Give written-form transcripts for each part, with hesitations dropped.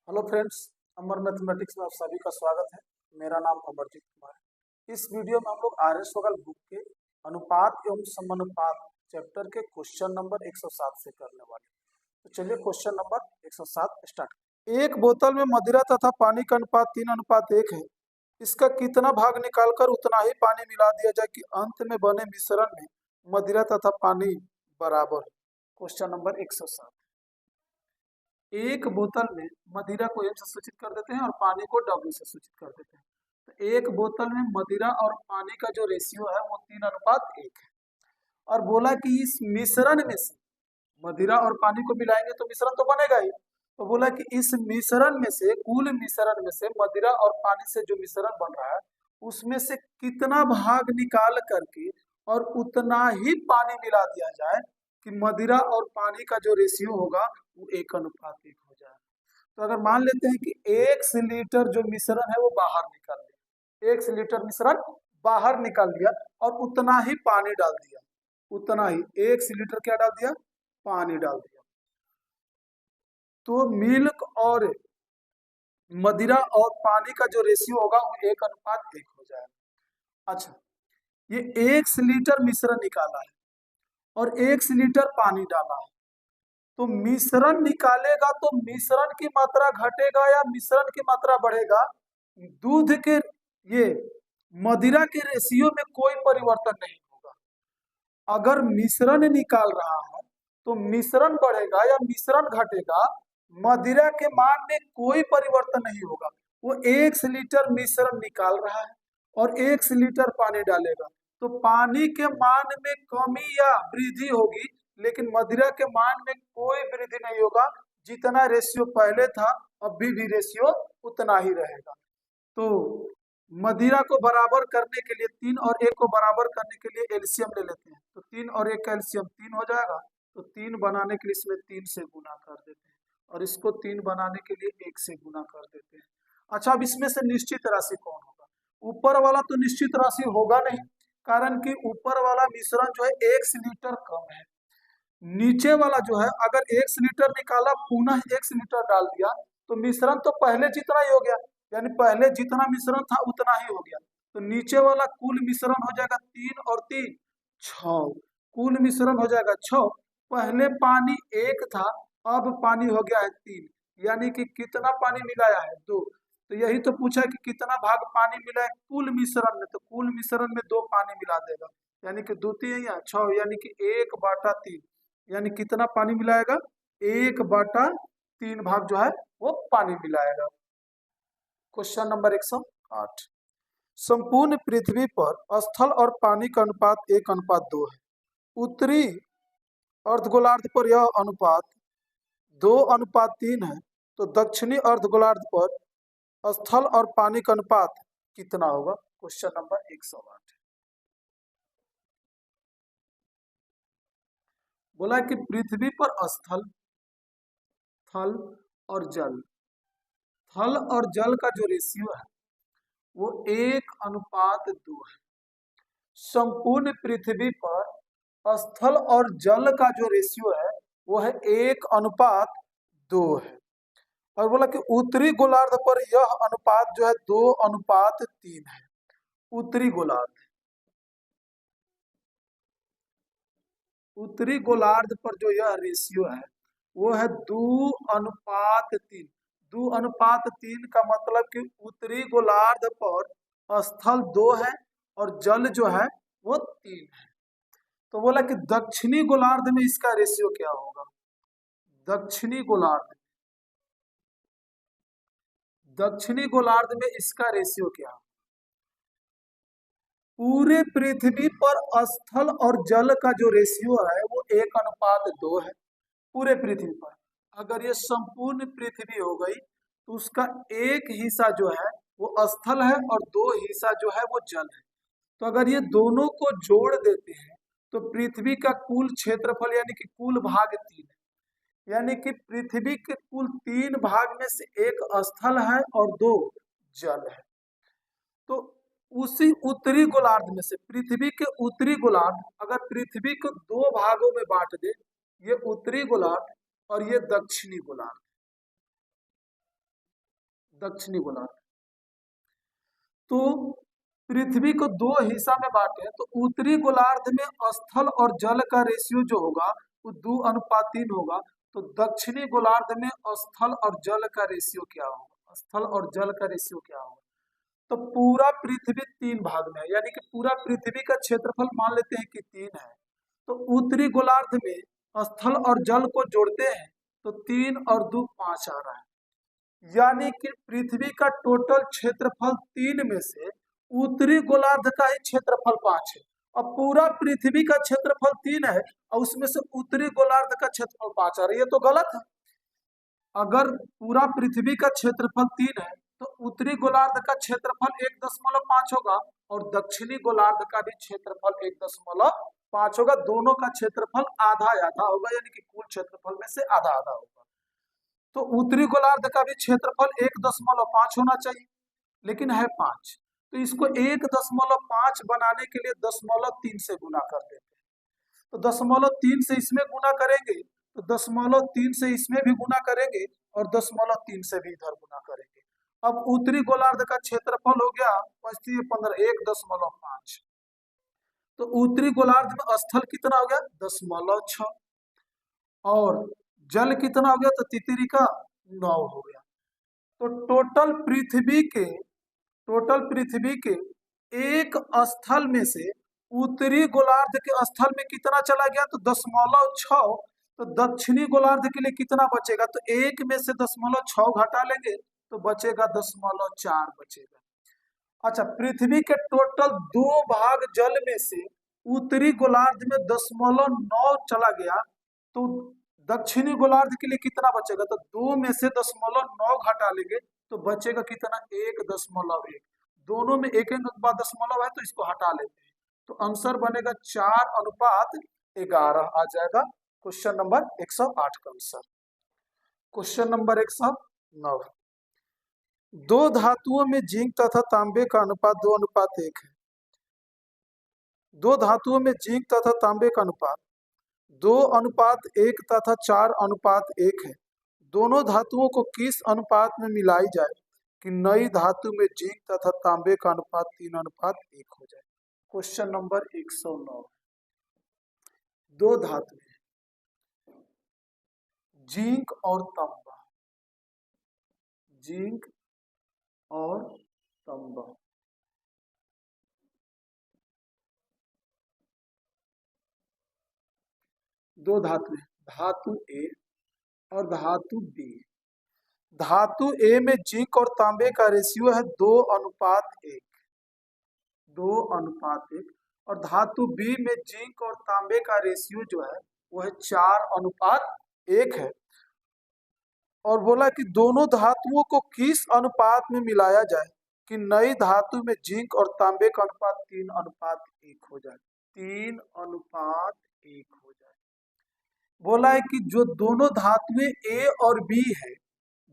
Hello friends, अमर mathematics में आप सभी का स्वागत है। मेरा नाम अमरजीत कुमार है। इस वीडियो में हम लोग आर एस वगल बुक के अनुपात एवं समानुपात चैप्टर के क्वेश्चन नंबर 107 से करने वाले हैं। तो चलिए क्वेश्चन नंबर 107 स्टार्ट। एक बोतल में मदिरा तथा पानी का अनुपात 3:1 है। इसका कितना भाग निकालकर उतना ही पानी मिला दिया जाए कि अंत में बने मिश्रण में मदिरा तथा पानी बराबर हो। Question number 107। एक बोतल में मदिरा को एम से सूचित कर देते हैं और पानी को डब्ल्यू से सूचित कर देते हैं। तो एक बोतल में मदिरा और पानी का जो रेशियो है वो 3:1 है। और बोला कि इस मिश्रण में से मदिरा और पानी को मिलाएंगे तो मिश्रण तो बनेगा ही। तो बोला कि इस मिश्रण में से, कुल मिश्रण में से मदिरा और पानी से जो मिश्रण बन रहा है उसमें से कितना भाग निकाल करके और उतना ही पानी मिला दिया जाए कि मदिरा और पानी का जो रेशियो होगा वो 1:1 हो जाए। तो अगर मान लेते हैं कि 1 लीटर जो मिश्रण है वो बाहर निकाल लिया, 1 लीटर मिश्रण बाहर निकाल लिया और उतना ही पानी डाल दिया, उतना ही 1 लीटर क्या डाल दिया, पानी डाल दिया, तो मिल्क और मदिरा और पानी का जो रेशियो होगा वो 1:1 हो जाएगा। अच्छा, ये 1 लीटर मिश्रण निकाला है और 1 लीटर पानी डाला है, तो मिश्रण निकालेगा तो मिश्रण की मात्रा घटेगा या मिश्रण की मात्रा बढ़ेगा? दूध के, ये मदिरा के रेशियो में कोई परिवर्तन नहीं होगा। अगर मिश्रण निकाल रहा है तो मिश्रण बढ़ेगा या मिश्रण घटेगा, मदिरा के मान में कोई परिवर्तन नहीं होगा। वो 1 लीटर मिश्रण निकाल रहा है और 1 लीटर पानी डालेगा, तो पानी के मान में कमी या वृद्धि होगी, लेकिन मदिरा के मान में कोई वृद्धि नहीं होगा। जितना रेशियो पहले था अभी भी रेशियो उतना ही रहेगा। तो मदिरा को बराबर करने के लिए 3 और 1 को बराबर करने के लिए एलसीएम ले लेते हैं। तो 3 और 1 का एलसीएम 3 हो जाएगा, तो 3 बनाने के लिए इसमें 3 से गुना कर देते हैं और इसको 3 बनाने के लिए 1 से गुना कर देते हैं। अच्छा, अब इसमें से निश्चित राशि कौन होगा? ऊपर वाला तो निश्चित राशि होगा नहीं, कारण कि ऊपर वाला मिश्रण जो है 1 लीटर कम है। नीचे वाला जो है अगर 1 लीटर निकाला पुनः 1 लीटर डाल दिया तो मिश्रण तो पहले जितना ही हो गया, यानी पहले जितना मिश्रण था उतना ही हो गया। तो नीचे वाला कुल मिश्रण हो जाएगा 3 और 3 6, कुल मिश्रण हो जाएगा 6। पहले पानी 1 था, अब पानी हो गया है 3, यानी कि कितना पानी मिलाया है? 2। तो यही तो पूछा है कि कितना भाग पानी मिला है कुल मिश्रण में, तो कुल मिश्रण में 2 पानी मिला देगा, यानी कि 2 3 6, यानी कि 1/3, यानी कितना पानी मिलाएगा? 1/3 भाग जो है वो पानी मिलाएगा। Question number 108। संपूर्ण पृथ्वी पर स्थल और पानी का अनुपात 1:2 है। उत्तरी अर्धगोलार्ध पर यह अनुपात 2:3 है, तो दक्षिणी अर्धगोलार्ध पर स्थल और पानी का अनुपात कितना होगा? Question number 108। बोला कि पृथ्वी पर स्थल, थल और जल, थल और जल का जो रेशियो है वो 1:2 है। संपूर्ण पृथ्वी पर स्थल और जल का जो रेशियो है वो है 1:2 है। और बोला कि उत्तरी गोलार्ध पर यह अनुपात जो है 2:3 है। उत्तरी गोलार्ध, उत्तरी गोलार्ध पर जो यह रेशियो है वो है 2:3। 2:3 का मतलब कि उत्तरी गोलार्ध पर स्थल 2 है और जल जो है वो 3 है। तो बोला कि दक्षिणी गोलार्ध में इसका रेशियो क्या होगा? दक्षिणी गोलार्ध, दक्षिणी गोलार्ध में इसका रेशियो क्या है? पूरे पृथ्वी पर स्थल और जल का जो रेशियो है वो 1:2 है पूरे पृथ्वी पर। अगर ये संपूर्ण पृथ्वी हो गई तो उसका एक हिस्सा जो है वो स्थल है और 2 हिस्सा जो है वो जल है। तो अगर ये दोनों को जोड़ देते हैं तो पृथ्वी का कुल क्षेत्रफल यानी कि कुल भाग 3 है, यानी कि पृथ्वी के कुल 3 भाग में से 1 स्थल है और 2 जल है। तो उसी उत्तरी गोलार्ध में से, पृथ्वी के उत्तरी गोलार्ध, अगर पृथ्वी को 2 भागों में बांट दे, ये उत्तरी गोलार्ध और ये दक्षिणी गोलार्ध, दक्षिणी गोलार्ध। तो पृथ्वी को दो हिस्सा में बांटे तो उत्तरी गोलार्ध में स्थल और जल का रेशियो जो होगा वो 2:3 होगा। तो दक्षिणी गोलार्ध में स्थल और जल का रेशियो क्या होगा, स्थल और जल का रेशियो क्या होगा। तो पूरा पृथ्वी 3 भाग में है, यानी कि पूरा पृथ्वी का क्षेत्रफल मान लेते हैं कि 3 है। तो उत्तरी गोलार्ध में स्थल और जल को जोड़ते हैं तो 3 और 2 5 आ रहा है, यानी कि पृथ्वी का टोटल क्षेत्रफल 3 में से उत्तरी गोलार्ध का ही क्षेत्रफल 5 है। अब पूरा पृथ्वी का क्षेत्रफल 3 है और उसमें से उत्तरी गोलार्ध का क्षेत्रफल 5 आ रहा है, ये तो गलत है। अगर पूरा पृथ्वी का क्षेत्रफल 3 है तो उत्तरी गोलार्ध का क्षेत्रफल 1.5 होगा और दक्षिणी गोलार्ध का भी क्षेत्रफल 1.5 होगा। दोनों का क्षेत्रफल आधा आधा होगा, यानी कि कुल क्षेत्रफल में से आधा आधा होगा। तो उत्तरी गोलार्ध का भी क्षेत्रफल 1.5 होना चाहिए, लेकिन है 5। तो इसको 1.5 बनाने के लिए 0.3 से गुना कर देते हैं। तो 0.3 से इसमें गुना करेंगे तो 0.3 से इसमें भी गुना करेंगे और 0.3 से भी इधर गुना करेंगे। अब उत्तरी गोलार्ध का क्षेत्रफल हो गया 1.5। तो उत्तरी गोलार्ध में स्थल कितना हो गया 0.6 और जल कितना हो गया तो तितरी का 9 हो गया। तो टोटल पृथ्वी के एक स्थल में से उत्तरी गोलार्ध के स्थल में कितना चला गया तो 0.6। तो दक्षिणी गोलार्ध के लिए कितना बचेगा तो 1 में से 0.6 घटा लेंगे तो बचेगा 0.4 बचेगा। अच्छा, पृथ्वी के टोटल 2 भाग जल में से उत्तरी गोलार्ध में 0.9 चला गया तो दक्षिणी गोलार्ध के लिए कितना बचेगा तो 2 में से 0.9 घटा लेंगे तो बचेगा कितना 1.1। दोनों में एक एक बाद दशमलव है तो इसको हटा लेते हैं तो आंसर बनेगा 4:11 आ जाएगा। क्वेश्चन नंबर 108 का आंसर। क्वेश्चन नंबर 109, दो धातुओं में जिंक तथा तांबे का अनुपात 2:1 है। दो धातुओं में जिंक तथा तांबे का अनुपात 2:1 तथा 4:1 है। दोनों धातुओं को किस अनुपात में मिलाई जाए कि नई धातु में जिंक तथा तांबे का अनुपात 3:1 हो जाए। क्वेश्चन नंबर 109, दो धातु जिंक और तांबा, जिंक और तांबा, दो धातु है, धातु ए और धातु बी। धातु ए में जिंक और तांबे का रेशियो है 2:1, 2:1 और धातु बी में जिंक और तांबे का रेशियो जो है वो है 4:1 है। और बोला कि दोनों धातुओं को किस अनुपात में मिलाया जाए कि नई धातु में जिंक और तांबे का अनुपात 3:1 हो जाए, 3:1 हो जाए। बोला है कि जो दोनों धातुएं ए और बी है,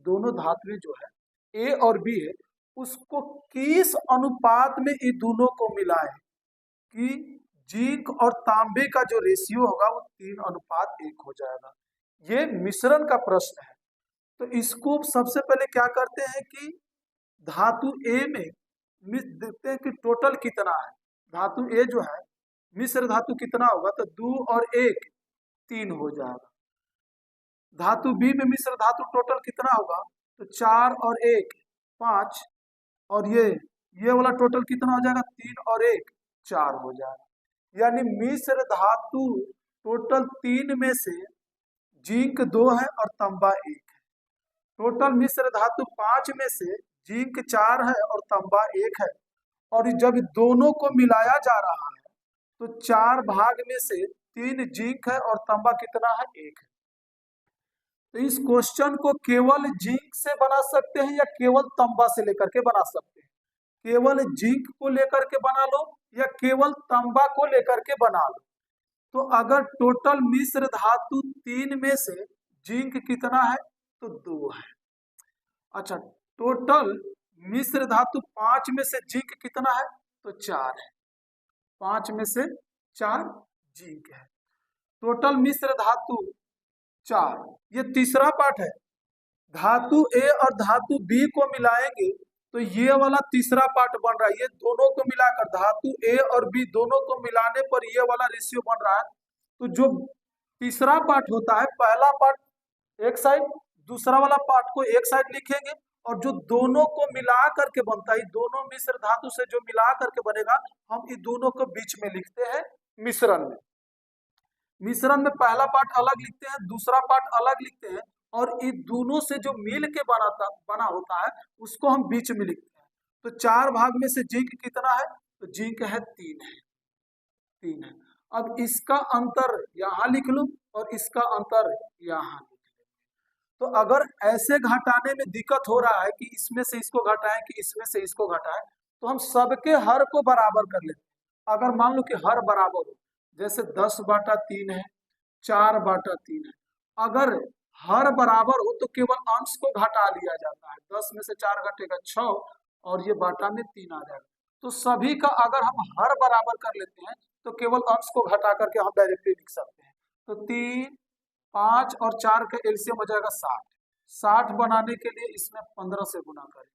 दोनों धातुएं जो है ए और बी है उसको किस अनुपात में इन दोनों को मिलाए कि जिंक और तांबे का जो रेशियो होगा वो 3:1 हो जाएगा। ये मिश्रण का प्रश्न है। तो इसको सबसे पहले क्या करते हैं कि धातु ए में देखते हैं कि टोटल कितना है। धातु ए जो है मिश्र धातु कितना होगा तो 2 और 1 3 हो जाएगा। धातु बी में मिश्र धातु टोटल कितना होगा तो 4 और 1 5 और ये वाला टोटल कितना हो जाएगा 3 और 1 4 हो जाएगा। यानी मिश्र धातु टोटल 3 में से जिंक 2 है और तांबा 1 है। टोटल मिश्र धातु 5 में से जिंक 4 है और तांबा 1 है। और जब दोनों को मिलाया जा रहा है तो 4 भाग में से 3 जिंक है और तांबा कितना है 1 है। तो इस क्वेश्चन को केवल जिंक से बना सकते हैं या केवल तांबा से लेकर के बना सकते हैं। केवल जिंक को लेकर के बना लो या केवल तांबा को लेकर के बना लो। तो अगर टोटल मिश्र धातु 3 में से जिंक कितना है तो 2 है। अच्छा, टोटल मिश्र धातु 5 में से जिंक कितना है तो 4 है। 5 में से 4 जिंक है। टोटल मिश्र धातु 4, ये तीसरा पार्ट है। धातु ए और धातु बी को मिलाएंगे तो ये वाला तीसरा पार्ट बन रहा है। ये दोनों को मिलाकर धातु ए और बी दोनों को मिलाने पर ये वाला रेशियो बन रहा है। तो जो तीसरा पार्ट होता है, पहला पार्ट एक साइड, दूसरा वाला पार्ट को एक साइड लिखेंगे, और जो दोनों को मिला करके बनता है, दोनों मिश्र धातु से जो मिला करके बनेगा, हम इन दोनों को बीच में लिखते हैं मिश्रण में। मिश्रण में पहला पार्ट अलग लिखते हैं, दूसरा पार्ट अलग लिखते हैं, और इन दोनों से जो मिल के बना होता है उसको हम बीच में लिखते हैं। तो 4 भाग में से जिंक कितना है? तो जिंक है 3 है, 3 है। अब इसका अंतर यहाँ लिख लूं और इसका अंतर यहाँ लिख लूं। तो अगर ऐसे घटाने में दिक्कत हो रहा है कि इसमें से इसको घटाएं कि इसमें से इसको घटाएं, तो हम सबके हर को बराबर कर लेते हैं। अगर मान लो कि हर बराबर हो, जैसे 10/3 है, 4/3 है, अगर हर बराबर हो तो केवल अंश को घटा लिया जाता है। 10 में से 4 घटेगा 6, और ये बाटा में 3 आ जाएगा। तो सभी का अगर हम हर बराबर कर लेते हैं तो केवल अंश को घटा करके हम डायरेक्टली लिख सकते हैं। तो 3, 5 और 4 का एलसीएम हो जाएगा 60। 60 बनाने के लिए इसमें 15 से गुना करेंगे,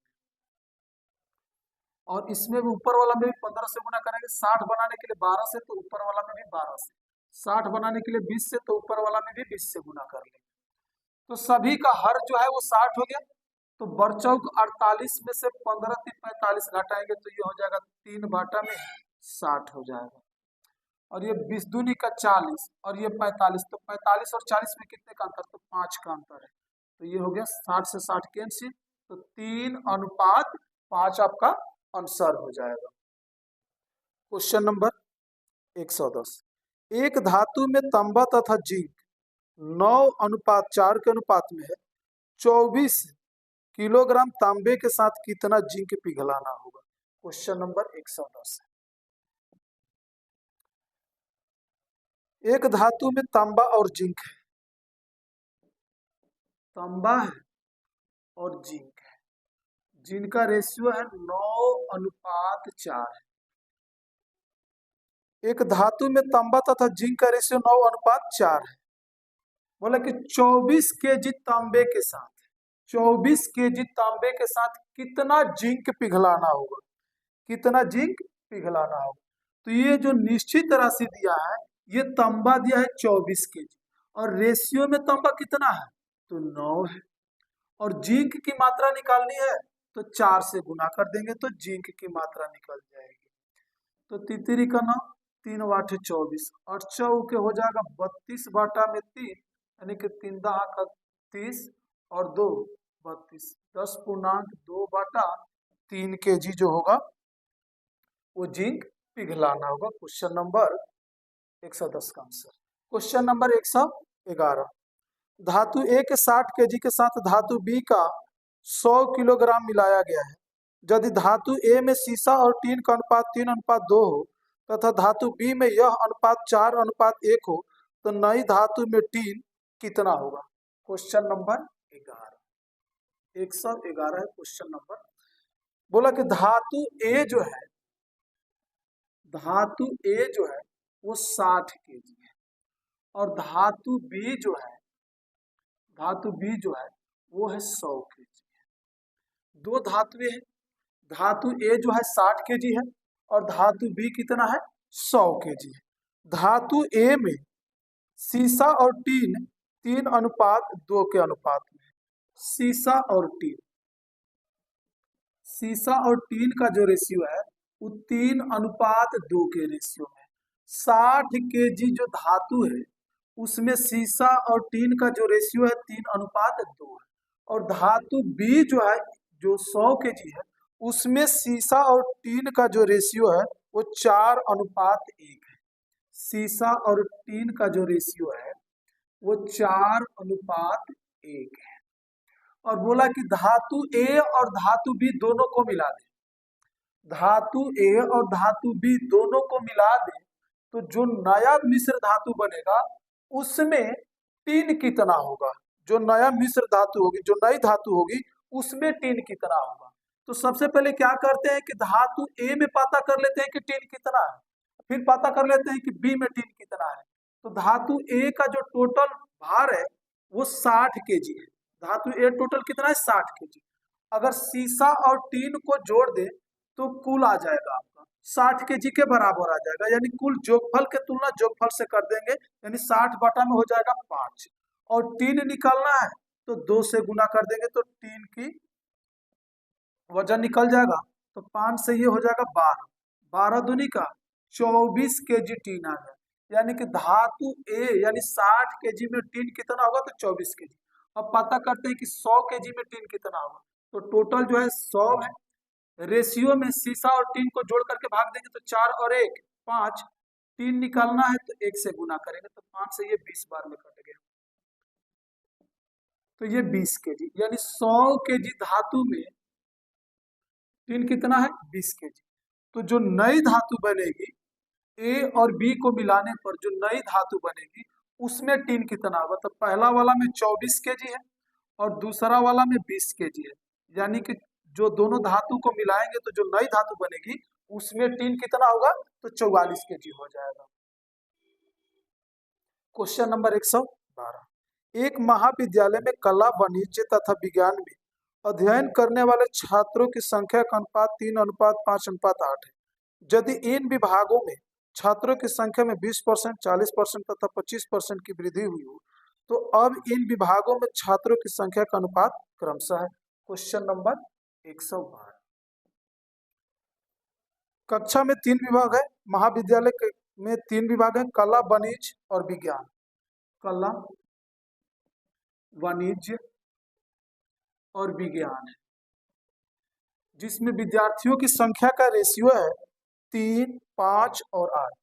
और इसमें भी ऊपर वाला में भी 15 से गुना करेंगे। 60 बनाने के लिए 12 से, तो ऊपर वाला में भी 12 से। 60 बनाने के लिए 20 से, तो ऊपर वाला में भी 20 से गुना कर लेंगे। तो सभी का हर जो है वो 60 हो गया। तो बरचौक 48 में से 15 3 45 घटाएंगे तो ये हो जाएगा 3/60 हो जाएगा। और ये 20 दूनी का 40 और ये 45, तो 45 और 40 में कितने का अंतर? तो 5 का अंतर है। तो ये हो गया 60 से 60 कैंसिल, तो 3:5 आपका आंसर हो जाएगा। क्वेश्चन नंबर 110, एक धातु में तांबा तथा जिंक 9:4 के अनुपात में है। 24 किलोग्राम तांबे के साथ कितना जिंक पिघलाना होगा? क्वेश्चन नंबर 110 है। एक धातु में तांबा और जिंक है, तांबा है और जिंक है, जिनका रेशियो है 9:4 है। एक धातु में तांबा तथा जिंक का रेशियो 9:4 है। बोला कि 24 केजी तांबे के साथ, 24 केजी तांबे के साथ कितना जिंक पिघलाना होगा? कितना जिंक पिघलाना होगा? तो ये जो निश्चित राशि दिया है, ये तांबा दिया है 24 केजी, और रेशियो में तांबा कितना है? तो 9 है, और जिंक की मात्रा निकालनी है तो 4 से गुना कर देंगे तो जिंक की मात्रा निकल जाएगी। तो तितरी का नाम 3 वाट 24, और चौके हो जाएगा 32/3, यानी कि 3 दहा का 30 और 2 32, 10.2/3 केजी जो होगा वो जिंक पिघलाना होगा। क्वेश्चन नंबर 110 का आंसर। क्वेश्चन नंबर 111, धातु ए के 60 केजी के साथ धातु बी का 100 किलोग्राम मिलाया गया है। यदि धातु ए में सीसा और टीन का अनुपात 3:2 हो तथा धातु बी में यह अनुपात 4:1 हो, तो नई धातु में टीन कितना होगा? क्वेश्चन नंबर 11, 111 है क्वेश्चन नंबर। बोला कि धातु ए जो है, धातु ए जो है वो 60 केजी है, और धातु बी जो है, धातु बी जो है वो है 100 केजी है। दो धातुएं हैं, धातु ए जो है 60 केजी है और धातु बी कितना है? 100 केजी है। धातु ए में सीसा और टीन 3:2 के अनुपात में। सीसा और टीन, सीसा और टीन का जो रेशियो है वो 3:2 के रेशियो में। 60 केजी जो धातु है उसमें सीसा और टीन का जो रेशियो है 3:2 है, और धातु बी जो है जो 100 केजी है उसमें सीसा और टीन का जो रेशियो है वो 4:1 है। सीसा और टीन का जो रेशियो है वो 4:1 है। और बोला कि धातु ए और धातु बी दोनों को मिला दे, धातु ए और धातु बी दोनों को मिला दे तो जो नया मिश्र धातु बनेगा उसमें टीन कितना होगा? जो नया मिश्र धातु होगी, जो नई धातु होगी उसमें टीन कितना होगा? तो सबसे पहले क्या करते हैं कि धातु ए में पता कर लेते हैं कि टीन कितना है, फिर पता कर लेते हैं कि बी में टीन कितना है। तो धातु ए का जो टोटल भार है वो 60 केजी है, धातु ए टोटल कितना है 60 केजी। अगर सीसा और टीन को जोड़ दे तो कुल आ जाएगा आपका 60 केजी के बराबर आ जाएगा, यानी कुल जोगफल के तुलना जोगफल से कर देंगे, यानी 60 बटा में हो जाएगा 5। और टीन निकालना है तो 2 से गुना कर देंगे तो टीन की वजन निकल जाएगा। तो 5 से ये हो जाएगा 12, 12 दूनी का 24 केजी टीन आ गया। यानी कि धातु ए यानी 60 केजी में टीन कितना होगा तो 24 केजी। अब पता करते हैं कि 100 केजी में टीन कितना होगा। तो टोटल जो है 100 है, रेशियो में सीसा और टीन को जोड़ करके भाग देंगे तो 4 और 1 5। टीन निकालना है तो 1 से गुना करेंगे तो 5 से ये 20 बार में कट गया, तो ये 20 केजी, यानी 100 केजी धातु में टीन कितना है 20 केजी। तो जो नई धातु बनेगी ए और बी को मिलाने पर जो नई धातु बनेगी उसमें टीन कितना होगा, तो पहला वाला में 24 केजी है और दूसरा वाला में 20 केजी है, यानी कि जो दोनों धातु को मिलाएंगे तो जो नई धातु बनेगी उसमें टीन कितना होगा तो 44 केजी हो जाएगा। क्वेश्चन नंबर 112, एक महाविद्यालय में कला, वाणिज्य तथा विज्ञान में अध्ययन करने वाले छात्रों की संख्या का अनुपात 3:5:8 है। यदि इन विभागों में छात्रों की संख्या में 20%, 40% तथा 25% की वृद्धि हुई हो तो अब इन विभागों में छात्रों की संख्या का अनुपात क्रमशः है। क्वेश्चन नंबर 112, कक्षा में 3 विभाग है, महाविद्यालय में 3 विभाग है, कला, वाणिज्य और विज्ञान। कला, वाणिज्य और विज्ञान है, जिसमें विद्यार्थियों की संख्या का रेशियो है 3, 5 और 8,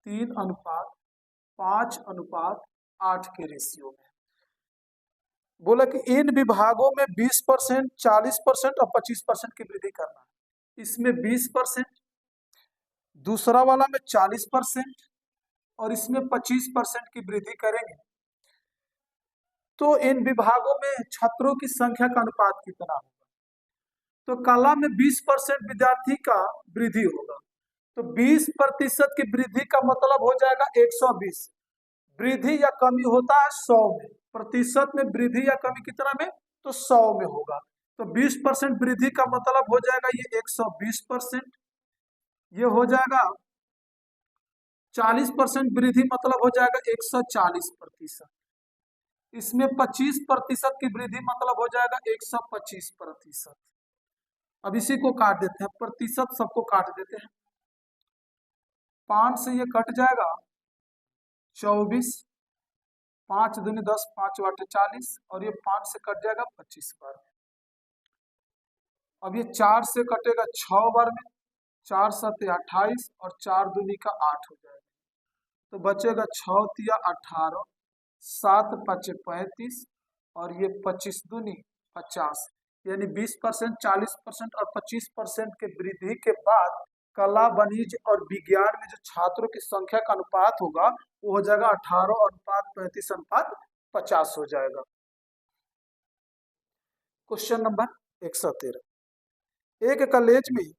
3:5:8 के रेशियो में। बोला कि इन विभागों में 20%, 40% और 25% की वृद्धि करना है। इसमें 20%, दूसरा वाला में 40% और इसमें 25% की वृद्धि करेंगे तो इन विभागों में छात्रों की संख्या का अनुपात कितना होगा। तो कला में 20% विद्यार्थी का वृद्धि होगा, तो 20% की वृद्धि का मतलब हो जाएगा 120। वृद्धि या कमी होता है 100 में, प्रतिशत में वृद्धि या कमी कितना में तो 100 में होगा। तो 20% वृद्धि का मतलब हो जाएगा ये 120%, ये हो जाएगा 40% वृद्धि मतलब हो जाएगा 140%, इसमें 25% की वृद्धि मतलब हो जाएगा 125%। अब इसी को काट देते हैं, प्रतिशत सबको काट देते हैं, 5 से ये कट जाएगा 24, 5 दूनी 10, 5 8 40 और ये 5 से कट जाएगा 25 बार में। अब ये 4 से कटेगा 6 बार में, 4 7 28 और 4 दूनी का 8 हो जाएगा, तो बचेगा 6 तिया 18, 7 5 35 और ये 25 दूनी 50, यानी 20%, 40% और 25% के वृद्धि के बाद कला, वाणिज्य और विज्ञान में जो छात्रों की संख्या का अनुपात होगा वो हो जाएगा 18:35:50 हो जाएगा। क्वेश्चन नंबर 113, एक कॉलेज में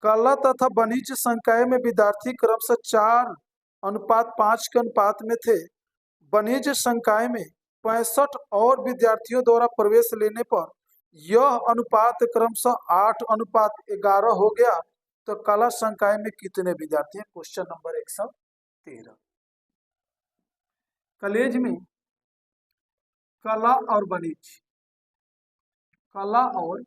कला तथा वाणिज्य संकाय में विद्यार्थी क्रमशः 4:5 के अनुपात में थे। वाणिज्य संकाय में 65 और विद्यार्थियों द्वारा प्रवेश लेने पर यह अनुपात क्रमशः 8:11 हो गया, तो कला संकाय में कितने विद्यार्थी हैं। क्वेश्चन नंबर 113, कॉलेज में कला और वाणिज्य, कला और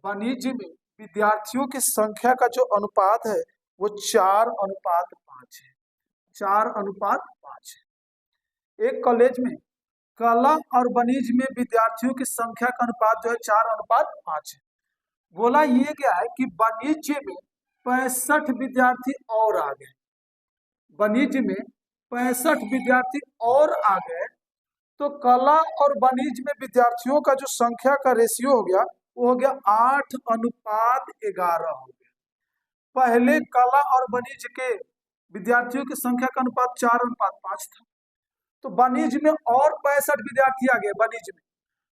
वाणिज्य में विद्यार्थियों की संख्या का जो अनुपात है वो 4:5 है, 4:5 है। एक कॉलेज में कला और वाणिज्य में विद्यार्थियों की संख्या का अनुपात जो है 4:5 है। बोला ये क्या है कि वाणिज्य में 65 विद्यार्थी और आ गए, वाणिज्य में 65 विद्यार्थी और आ गए, तो कला और वाणिज्य में विद्यार्थियों का जो संख्या का रेशियो हो गया वो हो गया 8:11 हो गया। पहले कला और वाणिज्य के विद्यार्थियों की संख्या का अनुपात 4:5 था, तो वाणिज्य में और 65 विद्यार्थी आ गए वाणिज्य में,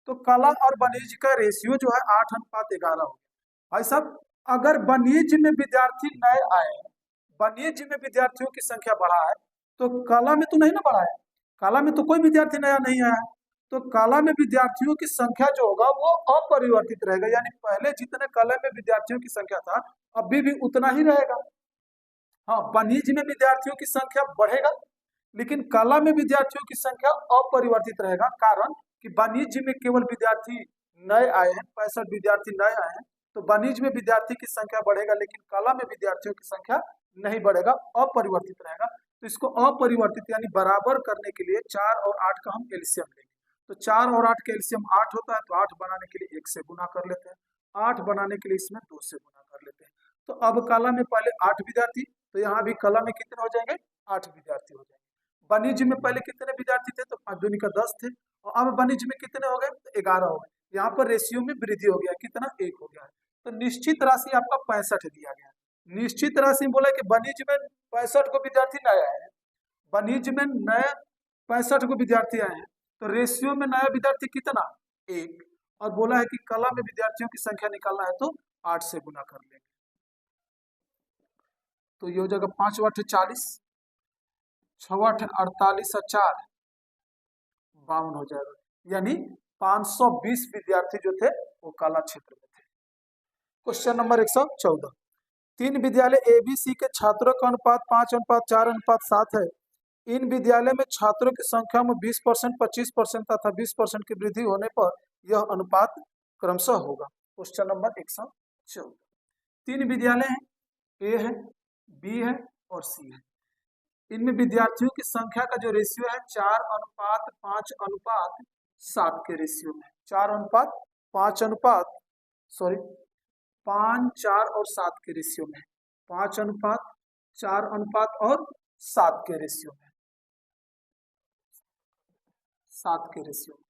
तो कला और वाणिज्य का रेशियो जो है 8:11 हो गया। भाई साहब अगर वाणिज्य में विद्यार्थी नए आए, वाणिज्य में विद्यार्थियों की संख्या बढ़ा है तो कला में तो नहीं ना बढ़ा है, कला में तो कोई विद्यार्थी नया नहीं आया है, तो कला में विद्यार्थियों की संख्या जो होगा वो अपरिवर्तित रहेगा, यानी पहले जितने कला में विद्यार्थियों की संख्या था अभी भी उतना ही रहेगा। हाँ, वाणिज्य में विद्यार्थियों की संख्या बढ़ेगा, लेकिन कला में विद्यार्थियों की संख्या अपरिवर्तित रहेगा। कारण कि वाणिज्य में केवल विद्यार्थी नए आए हैं, 65 विद्यार्थी नए आए हैं, तो वाणिज्य में विद्यार्थी की संख्या बढ़ेगा, लेकिन कला में विद्यार्थियों की संख्या नहीं बढ़ेगा, अपरिवर्तित रहेगा। तो इसको अपरिवर्तित यानी बराबर करने के लिए 4 और 8 का हम एलसीएम लेंगे। तो 4 और 8 का एलसीएम 8 होता है, तो 8 बनाने के लिए 1 से गुना कर लेते हैं, 8 बनाने के लिए इसमें 2 से गुना कर लेते हैं। तो अब कला में पहले 8 विद्यार्थी, तो यहाँ भी कला में कितने हो जाएंगे, 8 विद्यार्थी हो जाएंगे। वाणिज्य में पहले कितने विद्यार्थी थे, तो 5 दूनी का 10 थे, और अब वाणिज्य में कितने हो गए, तो 11 हो गए। यहाँ पर रेशियो में वृद्धि हो गया, कितना, 1 हो गया है। तो निश्चित राशि आपका 65 दिया गया है। निश्चित राशि बोला कि वाणिज्य में 65 को विद्यार्थी नए आए हैं, वाणिज्य में नए 65 को विद्यार्थी आए हैं, तो रेशियो में नया विद्यार्थी कितना, 1, और बोला है कि कला में विद्यार्थियों की संख्या निकालना है तो 8 से गुना कर लेंगे। तो ये हो जाएगा 5 8 40, 6 8 48 और 4 52 हो जाएगा, यानी 520 विद्यार्थी जो थे वो कला क्षेत्र में थे। क्वेश्चन नंबर 114, 3 विद्यालय एबीसी के छात्रों का अनुपात 5:4:7 है। इन विद्यालय में छात्रों की संख्या में 20%, 25% तथा 20% की वृद्धि होने पर यह अनुपात क्रमशः होगा। क्वेश्चन नंबर 114, 3 विद्यालय हैं, ए है, बी है और सी है। इनमें विद्यार्थियों की संख्या का जो रेशियो है 4:5:7 के रेशियो में, 5, 4 और 7 के रेशियो में, 5:4:7 के रेशियो में, 7 के रेशियो में।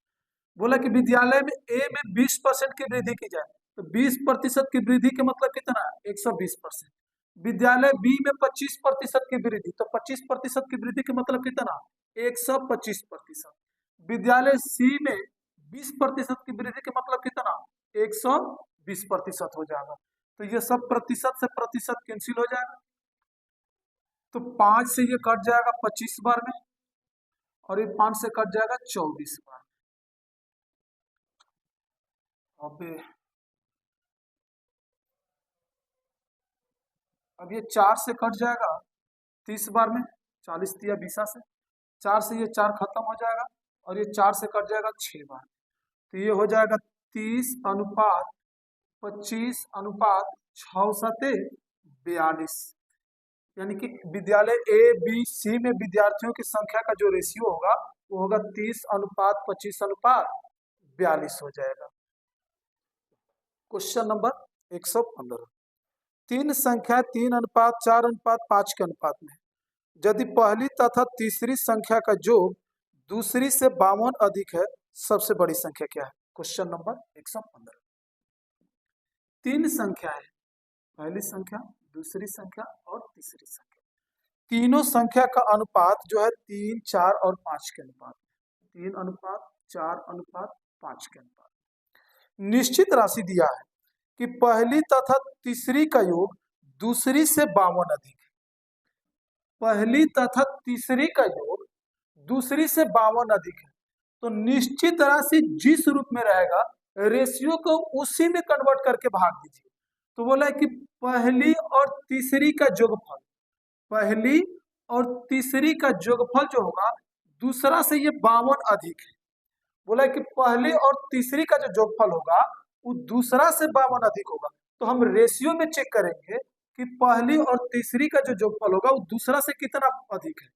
बोला कि विद्यालय में ए में 20% की वृद्धि की जाए, तो 20% की वृद्धि के मतलब कितना, 120%। विद्यालय बी में 25% की वृद्धि, तो 25% की वृद्धि के मतलब कितना, 125%। विद्यालय सी में 20% की वृद्धि के मतलब कितना, 120% हो जाएगा। तो ये सब प्रतिशत से प्रतिशत कैंसिल हो जाएगा, तो 5 से ये कट जाएगा 25 बार में, और ये 5 से कट जाएगा 24 बार। अब ये 4 से कट जाएगा 30 बार में, 40 दिया 20 से, 4 से ये 4 खत्म हो जाएगा, और ये 4 से कट जाएगा 6 बार। तो ये हो जाएगा 30:25:6:42, यानी कि विद्यालय ए बी सी में विद्यार्थियों की संख्या का जो रेशियो होगा वो होगा 30:25:42 हो जाएगा। क्वेश्चन नंबर 115, 3 संख्या 3:4:5 के अनुपात में, यदि पहली तथा तीसरी संख्या का योग दूसरी से 52 अधिक है, सबसे बड़ी संख्या क्या है। क्वेश्चन नंबर 115, 3 संख्या है, पहली संख्या, दूसरी संख्या और तीसरी संख्या, तीनों संख्या का अनुपात जो है 3, 4 और 5 के अनुपात, 3:4:5 के अनुपात। निश्चित राशि दिया है कि पहली तथा तीसरी का योग दूसरी से 52 अधिक है, पहली तथा तीसरी का योग दूसरी से 52 अधिक है, तो निश्चित राशि जिस रूप में रहेगा रेशियो को उसी में कन्वर्ट करके भाग दीजिए। तो बोला है कि पहली और तीसरी का योगफल, पहली और तीसरी का योगफल जो होगा दूसरा से ये 52 अधिक है। बोला है कि पहली और तीसरी का जो योगफल होगा वो दूसरा से 52 अधिक होगा, तो हम रेशियो में चेक करेंगे कि पहली और तीसरी का जो योगफल होगा वो दूसरा से कितना अधिक है।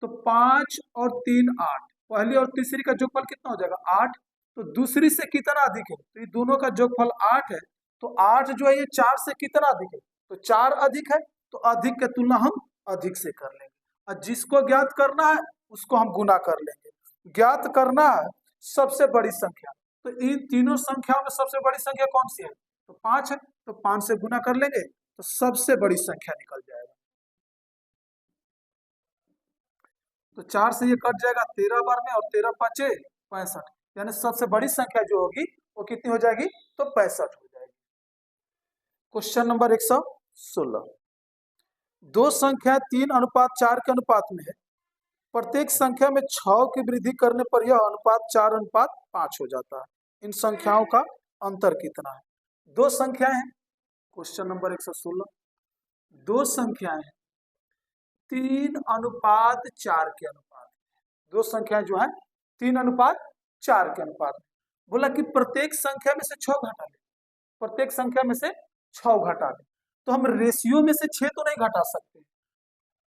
तो 5 और 3 8, पहली और तीसरी का योगफल कितना हो जाएगा 8, तो दूसरी से कितना अधिक है, तो ये दोनों का योगफल 8 है, तो 8 जो है ये 4 से कितना अधिक है, तो 4 अधिक है, तो अधिक की तुलना हम अधिक से कर लेंगे, और जिसको ज्ञात करना है उसको हम गुना कर लेंगे। ज्ञात करना है सबसे बड़ी संख्या, तो इन तीनों संख्याओं में सबसे बड़ी संख्या कौन सी है, तो 5 है, तो 5 से गुना कर लेंगे तो सबसे बड़ी संख्या निकल जाएगा। तो 4 से ये कट जाएगा 13 बार में, और 13 5 65, यानी सबसे बड़ी संख्या जो होगी वो कितनी हो जाएगी, तो 65 हो जाएगी। क्वेश्चन नंबर 116, 2 संख्या 3:4 के अनुपात में है, प्रत्येक संख्या में 6 की वृद्धि करने पर यह अनुपात 4:5 हो जाता है। इन संख्याओं का अंतर कितना है? दो संख्याएं हैं, क्वेश्चन नंबर 116। दो संख्याएं हैं 3:4 के अनुपात। दो संख्याएं जो है 3:4 के अनुपात। बोला कि प्रत्येक संख्या में से 6 घटा ले, प्रत्येक संख्या में से 6 घटा ले। तो हम रेशियो में से 6 तो नहीं घटा सकते,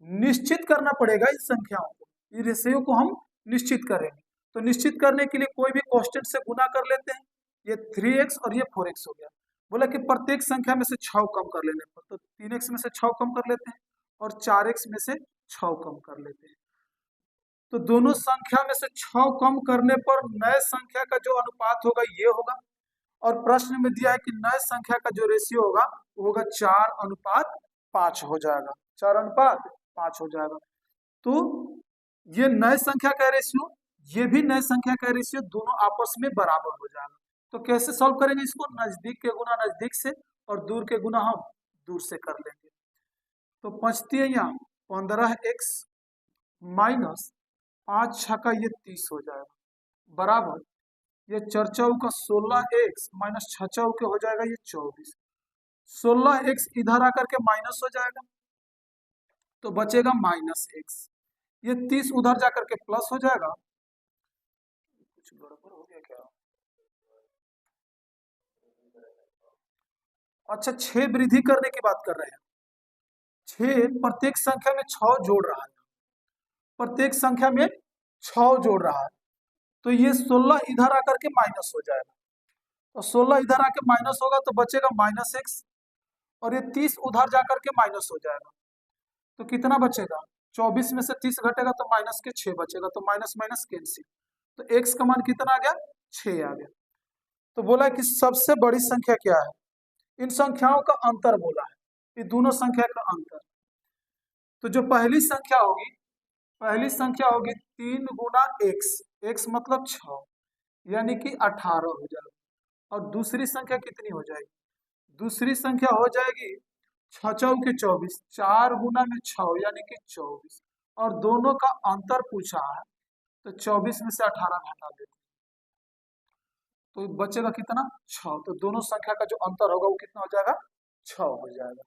निश्चित करना पड़ेगा इस संख्याओं को, ये रेशियो को हम निश्चित करेंगे। तो निश्चित करने के लिए कोई भी कांस्टेंट से गुना कर लेते हैं, ये 3x और ये 4x हो गया। बोला कि प्रत्येक संख्या में से 6 कम कर लेने पर, तो 3x में से 6 कम कर लेते हैं और 4x में से 6 कम कर लेते हैं। तो दोनों संख्या में से 6 कम करने पर नए संख्या का जो अनुपात होगा ये होगा, और प्रश्न में दिया है कि नए संख्या का जो रेशियो होगा वो होगा 4:5 हो जाएगा, 4:5 हो जाएगा। तो ये नए संख्या का रेशियो, ये भी नए संख्या का रेशियो, दोनों आपस में बराबर हो जाएगा। तो कैसे सॉल्व करेंगे इसको? नजदीक के गुना नजदीक से और दूर के गुना हम दूर से कर लेंगे। तो बचती है यहाँ 15x माइनस 5 छक्का ये 30 हो जाएगा, बराबर ये 4 चौका 16x माइनस 6 चौके हो जाएगा ये 24। 16x इधर आकर के माइनस हो जाएगा तो बचेगा -x। ये 30 उधर जाकर के प्लस हो जाएगा। कुछ गड़बड़ हो गया क्या? अच्छा, 6 वृद्धि करने की बात कर रहे हैं। 6 प्रत्येक संख्या में 6 जोड़ रहा है, प्रत्येक संख्या में 6 जोड़ रहा है। तो ये 16 इधर आकर के माइनस हो जाएगा, तो 16 इधर आके माइनस होगा तो बचेगा -x, और ये 30 उधर जाकर के माइनस हो जाएगा तो कितना बचेगा? 24 में से 30 घटेगा तो माइनस के 6 बचेगा, तो माइनस माइनस कैंसिल, तो x का मान कितना आ गया? 6 आ गया। तो बोला कि सबसे बड़ी संख्या क्या है? इन संख्याओं का अंतर बोला है, ये दोनों संख्या का अंतर। तो जो पहली संख्या होगी, पहली संख्या होगी 3 गुना x मतलब 6 यानी कि 18 हो जाएगा। और दूसरी संख्या कितनी हो जाएगी? दूसरी संख्या हो जाएगी 6 चौके 24, 4 गुना में 6 यानी कि 24, और दोनों का अंतर पूछा है तो 24 में से 18 घटा देते हैं तो बचेगा कितना? 6। तो दोनों संख्या का जो अंतर होगा वो कितना हो जाएगा? 6 हो जाएगा।